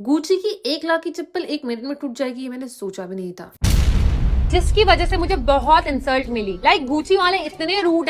Gucci की 1 लाख की चप्पल 1 minute में टूट जाएगी, ये मैंने सोचा भी नहीं था। जिसकी वजह से मुझे बहुत इंसल्ट मिली। गुची वाले इतने रूड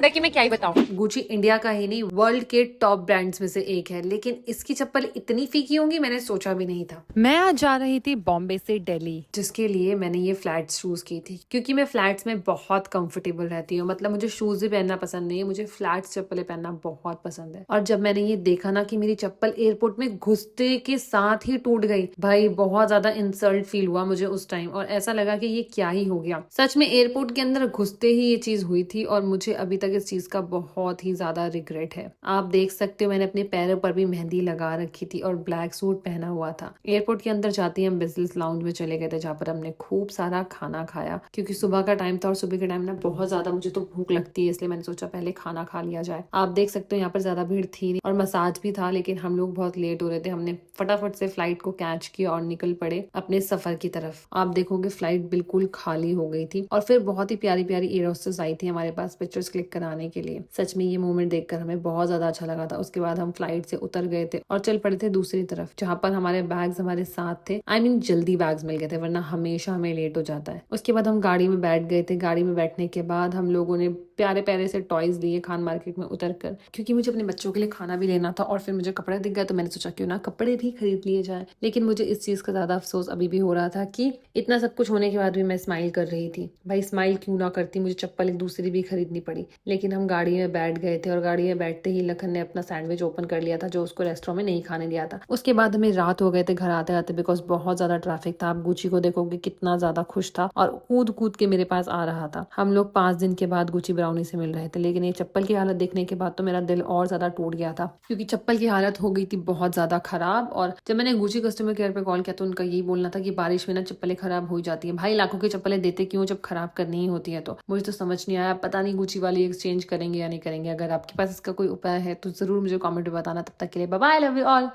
है कि मैं क्या ही बताऊं। गुची इंडिया का ही नहीं, वर्ल्ड के टॉप ब्रांड्स में से एक है, लेकिन इसकी चप्पल इतनी फीकी होंगी मैंने सोचा भी नहीं था। मैं आज जा रही थी बॉम्बे से दिल्ली, जिसके लिए मैंने ये फ्लैट शूज की थी, क्योंकि मैं फ्लैट्स में बहुत कंफर्टेबल रहती हूँ। मतलब मुझे शूज भी पहनना पसंद नहीं है, मुझे फ्लैट्स चप्पलें पहनना बहुत पसंद है। और जब मैंने ये देखा ना कि मेरी चप्पल एयरपोर्ट में घुसते के साथ ही टूट गई, भाई बहुत ज्यादा इंसल्ट फील हुआ मुझे उस टाइम, और ऐसा लगा कि ये क्या ही हो गया। सच में एयरपोर्ट के अंदर घुसते ही ये चीज हुई थी, और मुझे अभी तक इस चीज का बहुत ही ज्यादा रिग्रेट है। आप देख सकते हो मैंने अपने पैरों पर भी मेहंदी लगा रखी थी और ब्लैक सूट पहना हुआ था। एयरपोर्ट के अंदर जाते ही हम बिजनेस लाउंज में चले गए थे, जहाँ पर हमने खूब सारा खाना खाया, क्योंकि सुबह का टाइम था और सुबह के टाइम ना बहुत ज्यादा मुझे तो भूख लगती है, इसलिए मैंने सोचा पहले खाना खा लिया जाए। आप देख सकते हो यहाँ पर ज्यादा भीड़ थी नहीं और मसाज भी था, लेकिन हम लोग बहुत लेट हो रहे थे। हमने फटाफट से फ्लाइट को कैच किया और निकल पड़े अपने सफर की तरफ। आप देखोगे फ्लाइट बिल्कुल खाली हो गई थी, और फिर बहुत ही प्यारी प्यारी एयर होस्टेस आई थी हमारे पास पिक्चर्स क्लिक कराने के लिए। सच में ये मोमेंट देखकर हमें बहुत ज्यादा अच्छा लगा था। उसके बाद हम फ्लाइट से उतर गए थे और चल पड़े थे दूसरी तरफ, जहाँ पर हमारे बैग्स हमारे साथ थे। आई मीन जल्दी बैग्स मिल गए थे, वरना हमेशा हमें लेट हो जाता है। उसके बाद हम गाड़ी में बैठ गए थे। गाड़ी में बैठने के बाद हम लोगों ने प्यारे प्यारे से टॉयज लिए खान मार्केट में उतर कर, क्योंकि मुझे अपने बच्चों के लिए खाना भी लेना था, और फिर मुझे कपड़े दिख गए तो मैंने सोचा क्यों ना कपड़े भी खरीद लिए जाए। लेकिन मुझे इस चीज का ज्यादा अफसोस अभी भी हो रहा था कि इतना सब कुछ होने के बाद भी मैं स्माइल कर रही थी। भाई स्माइल क्यों ना करती, मुझे चप्पल एक दूसरी भी खरीदनी पड़ी। लेकिन हम गाड़ी में बैठ गए थे, और गाड़ी में बैठते ही लखन ने अपना सैंडविच ओपन कर लिया था, जो उसको रेस्टोरेंट में नहीं खाने दिया था। उसके बाद हमें रात हो गए थे घर आते आते, बिकॉज बहुत ज्यादा ट्रैफिक था। आप गुची को देखोगे कितना ज्यादा खुश था और कूद कूद के मेरे पास आ रहा था। हम लोग 5 दिन के बाद गुची ब्राउनी से मिल रहे थे, लेकिन ये चप्पल की हालत देखने के बाद तो मेरा दिल और ज्यादा टूट गया था, क्योंकि चप्पल की हालत हो गई थी बहुत ज्यादा खराब। और जब मैंने गुची कस्टमर केयर पे कॉल किया तो उनका यही बोलना था कि बारिश में ना चप्पलें खराब हो जाती है। भाई लाखों की चप्पलें देते क्यों जब खराब करनी ही होती है। तो मुझे तो समझ नहीं आया, पता नहीं गुची वाली एक्सचेंज करेंगे या नहीं करेंगे। अगर आपके पास इसका कोई उपाय है तो जरूर मुझे कॉमेंट में बताना। तब तक के लिए bye bye, love you all.